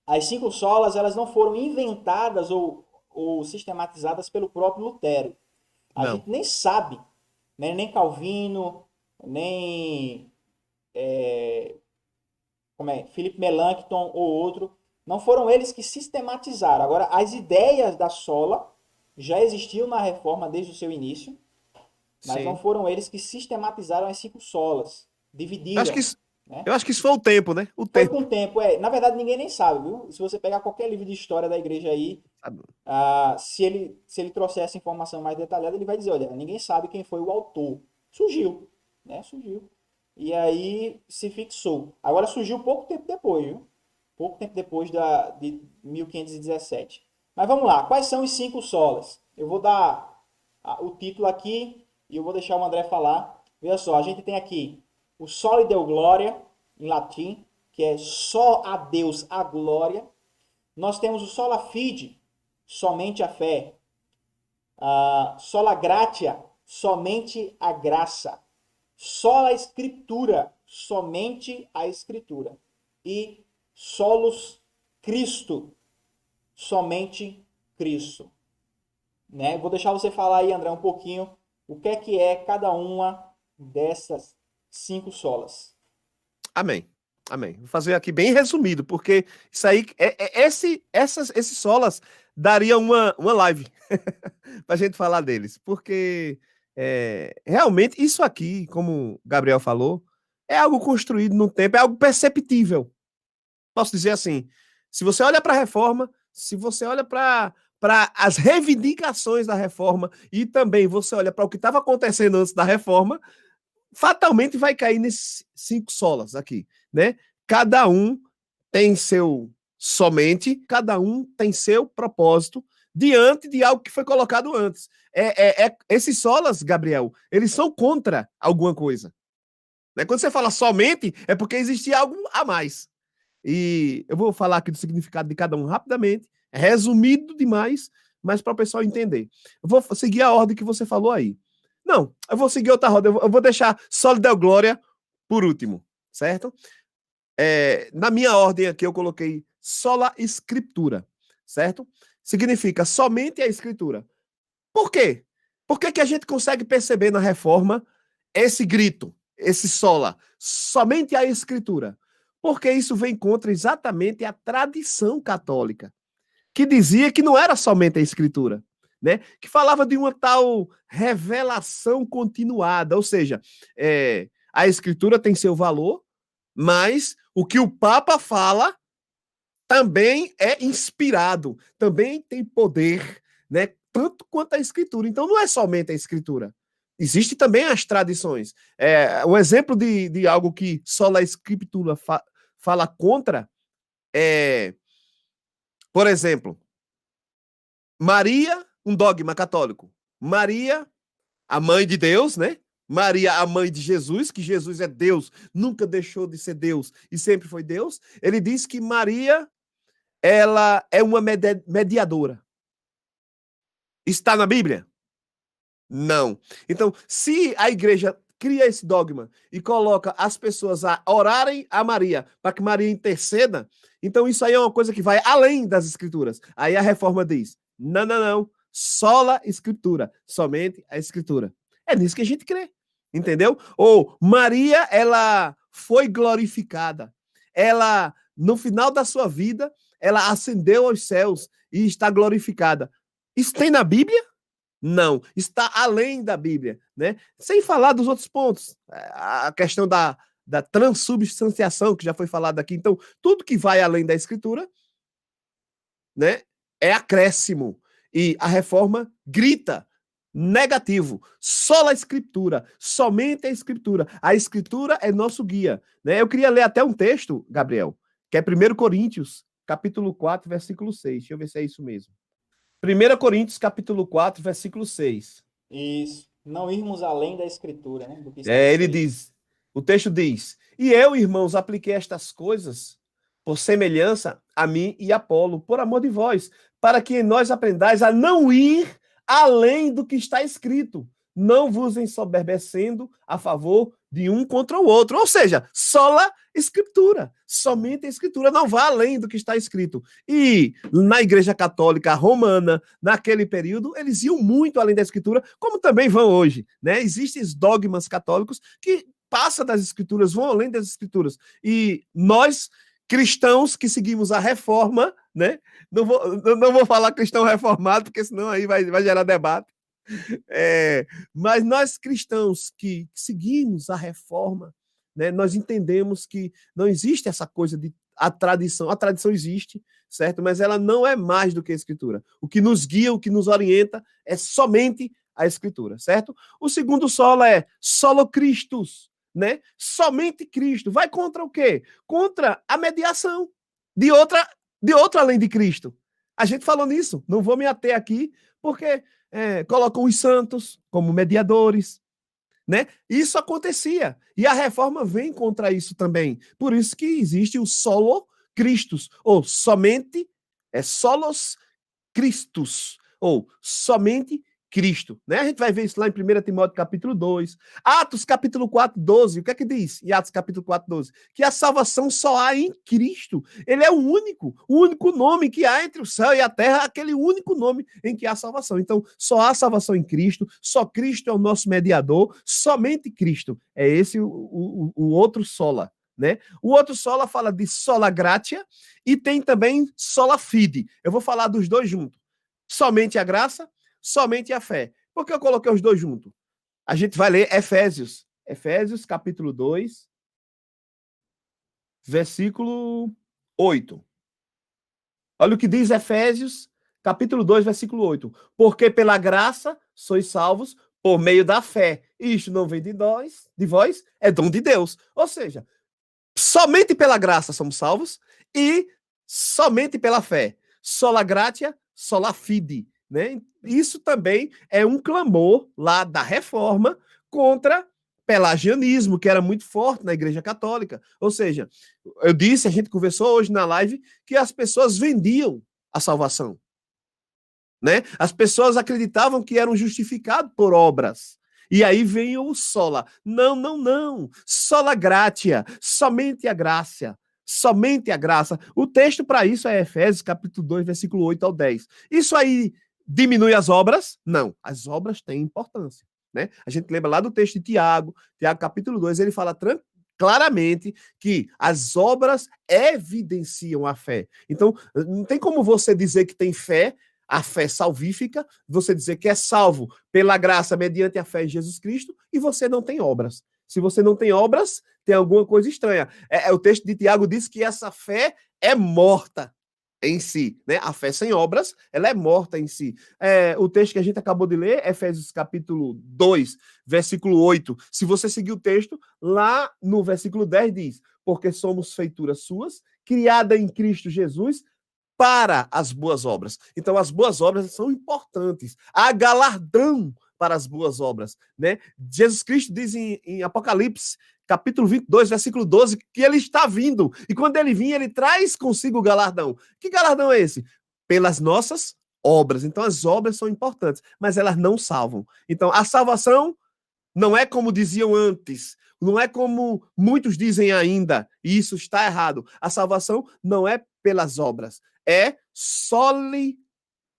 as cinco solas elas não foram inventadas ou sistematizadas pelo próprio Lutero. A Não. gente nem sabe, né? Nem Calvino, nem Philip Melanchthon ou outro, não foram eles que sistematizaram. Agora, as ideias da sola já existiam na reforma desde o seu início, mas não Sim. foram eles que sistematizaram as cinco solas, Eu acho que dividiram, isso, né? eu acho que isso foi o tempo, né? O Foi com tempo. o tempo, na verdade ninguém nem sabe, viu? Se você pegar qualquer livro de história da igreja aí, Sabe? se ele trouxer essa informação mais detalhada, ele vai dizer, olha, ninguém sabe quem foi o autor. Surgiu, né? Surgiu. E aí se fixou. Agora surgiu pouco tempo depois, viu? Pouco tempo depois de 1517. Mas vamos lá, quais são os cinco solas? Eu vou dar o título aqui e eu vou deixar o André falar. Veja só, a gente tem aqui o Soli Deo Gloria, em latim, que é só a Deus a glória. Nós temos o Sola Fide, somente a fé. Sola Gratia, somente a graça. Sola Escritura, somente a Escritura. E Solus Cristo, somente Cristo. Né? Vou deixar você falar aí, André, um pouquinho o que é cada uma dessas cinco solas. Amém. Amém. Vou fazer aqui bem resumido, porque isso aí, esses solas daria uma live para a gente falar deles, porque realmente isso aqui, como o Gabriel falou, é algo construído no tempo, é algo perceptível. Posso dizer assim, se você olha para a reforma, se você olha para as reivindicações da reforma e também você olha para o que estava acontecendo antes da reforma, fatalmente vai cair nesses cinco solas aqui, né? Cada um tem seu somente, cada um tem seu propósito diante de algo que foi colocado antes. Esses solas, Gabriel, eles são contra alguma coisa. Né? Quando você fala somente, é porque existia algo a mais. E eu vou falar aqui do significado de cada um rapidamente, resumido demais, mas para o pessoal entender. Eu vou seguir a ordem que você falou aí. Não, eu vou seguir outra ordem. Eu vou deixar Soli Deo Glória por último, certo? Na minha ordem aqui eu coloquei sola escritura, certo? Significa somente a escritura. Por quê? Por que a gente consegue perceber na reforma esse grito, esse sola, somente a escritura? Porque isso vem contra exatamente a tradição católica, que dizia que não era somente a escritura, né? Que falava de uma tal revelação continuada, ou seja, a escritura tem seu valor, mas o que o Papa fala também é inspirado, também tem poder, né? Tanto quanto a escritura. Então não é somente a escritura. Existe também as tradições. Um exemplo de algo que só a escritura fala contra é, por exemplo, Maria, um dogma católico. Maria, a mãe de Deus, né? Maria, a mãe de Jesus, que Jesus é Deus, nunca deixou de ser Deus e sempre foi Deus. Ele diz que Maria, ela é uma mediadora. Está na Bíblia? Não. Então, se a igreja cria esse dogma e coloca as pessoas a orarem a Maria para que Maria interceda, então isso aí é uma coisa que vai além das escrituras. Aí a reforma diz: não, não, não. Sola escritura, somente a escritura. É nisso que a gente crê. Entendeu? Ou Maria, ela foi glorificada. Ela, no final da sua vida, ela ascendeu aos céus e está glorificada. Isso tem na Bíblia? Não, está além da Bíblia, né? Sem falar dos outros pontos, a questão da transubstanciação, que já foi falado aqui. Então, tudo que vai além da Escritura, né, é acréscimo. E a reforma grita negativo. Só a Escritura, somente a Escritura. A Escritura é nosso guia. Né? Eu queria ler até um texto, Gabriel, que é 1 Coríntios, capítulo 4, versículo 6. Deixa eu ver se é isso mesmo. 1 Coríntios, capítulo 4, versículo 6. Isso. Não irmos além da escritura, né? Do que está Ele escrito. diz, o texto diz, e eu, irmãos, apliquei estas coisas por semelhança a mim e Apolo, por amor de vós, para que nós aprendais a não ir além do que está escrito, não vos ensoberbecendo a favor de um contra o outro. Ou seja, sola escritura, somente a escritura, não vai além do que está escrito. E na Igreja Católica Romana, naquele período, eles iam muito além da escritura, como também vão hoje, né? Existem dogmas católicos que passam das escrituras, vão além das escrituras. E nós, cristãos que seguimos a reforma, né? Não vou falar cristão reformado, porque senão aí vai gerar debate. Mas nós cristãos que seguimos a reforma, né, nós entendemos que não existe essa coisa de a tradição existe, certo? Mas ela não é mais do que a escritura. O que nos guia, o que nos orienta é somente a escritura, certo? O segundo solo é solo Christus, né? Somente Cristo. Vai contra o quê? Contra a mediação de outra além de Cristo. A gente falou nisso, não vou me ater aqui, porque colocam os santos como mediadores, né? Isso acontecia. E a reforma vem contra isso também. Por isso que existe o solo Christus, ou somente, solos Christus, ou somente Cristo, né? A gente vai ver isso lá em 1 Timóteo capítulo 2, Atos capítulo 4, 12, o que é que diz em Atos capítulo 4, 12? Que a salvação só há em Cristo, ele é o único nome que há entre o céu e a terra, aquele único nome em que há salvação. Então, só há salvação em Cristo, só Cristo é o nosso mediador, somente Cristo, é esse o outro sola, né? O outro sola fala de sola gratia e tem também sola fide, eu vou falar dos dois juntos, somente a graça, somente a fé. Por que eu coloquei os dois juntos? A gente vai ler Efésios capítulo 2, versículo 8. Olha o que diz Efésios, capítulo 2, versículo 8. Porque pela graça sois salvos por meio da fé. Isto não vem de nós, de vós, é dom de Deus. Ou seja, somente pela graça somos salvos e somente pela fé. Sola gratia, sola fide. Né? Isso também é um clamor lá da reforma contra pelagianismo, que era muito forte na Igreja Católica. Ou seja, eu disse, a gente conversou hoje na live, que as pessoas vendiam a salvação. Né? As pessoas acreditavam que eram justificados por obras. E aí vem o sola. Não. Sola gratia, somente a graça. Somente a graça. O texto para isso é Efésios capítulo 2, versículo 8 ao 10. Isso aí diminui as obras? Não, as obras têm importância, né? A gente lembra lá do texto de Tiago capítulo 2, ele fala claramente que as obras evidenciam a fé. Então, não tem como você dizer que tem fé, a fé salvífica, você dizer que é salvo pela graça mediante a fé em Jesus Cristo e você não tem obras. Se você não tem obras, tem alguma coisa estranha. O texto de Tiago diz que essa fé é morta em si, né? A fé sem obras, ela é morta em si. O texto que a gente acabou de ler, Efésios capítulo 2, versículo 8, se você seguir o texto, lá no versículo 10 diz, porque somos feituras suas, criada em Cristo Jesus, para as boas obras. Então, as boas obras são importantes. Há galardão para as boas obras, né? Jesus Cristo diz em Apocalipse, capítulo 22, versículo 12, que ele está vindo. E quando ele vir, ele traz consigo o galardão. Que galardão é esse? Pelas nossas obras. Então, as obras são importantes, mas elas não salvam. Então, a salvação não é como diziam antes, não é como muitos dizem ainda, e isso está errado. A salvação não é pelas obras, é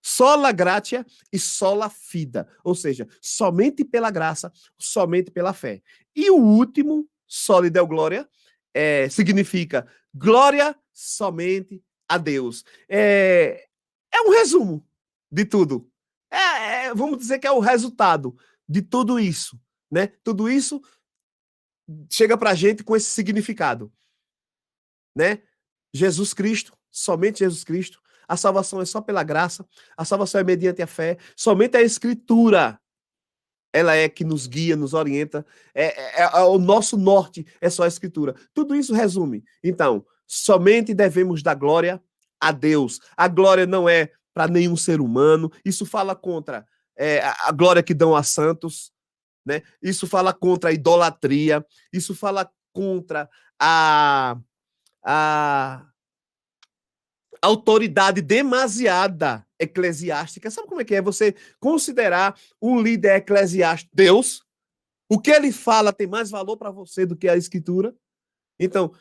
sola gratia e sola fide, ou seja, somente pela graça, somente pela fé. E o último, soli deo glória, significa glória somente a Deus. É um resumo de tudo. Vamos dizer que é o resultado de tudo isso, né? Tudo isso chega para a gente com esse significado, né? Jesus Cristo, somente Jesus Cristo. A salvação é só pela graça, a salvação é mediante a fé, somente a Escritura, ela é que nos guia, nos orienta, o nosso norte é só a Escritura. Tudo isso resume. Então, somente devemos dar glória a Deus. A glória não é para nenhum ser humano, isso fala contra a glória que dão a santos, né? Isso fala contra a idolatria, isso fala contra a autoridade demasiada eclesiástica. Sabe como é que é você considerar um líder eclesiástico Deus? O que ele fala tem mais valor para você do que a Escritura? Então,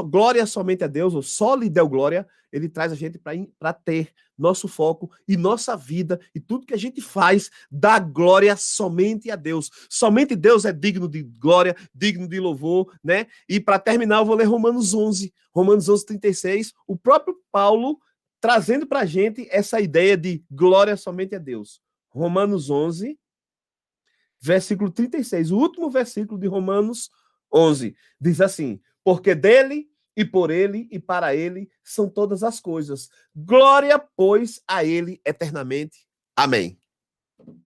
glória somente a Deus, ou só lhe deu glória, ele traz a gente para ter nosso foco e nossa vida e tudo que a gente faz dá glória somente a Deus. Somente Deus é digno de glória, digno de louvor, né? E para terminar, eu vou ler Romanos 11, Romanos 11, 36, o próprio Paulo trazendo para a gente essa ideia de glória somente a Deus. Romanos 11, versículo 36, o último versículo de Romanos 11, diz assim: porque dele e por ele e para ele são todas as coisas. Glória, pois, a ele eternamente. Amém.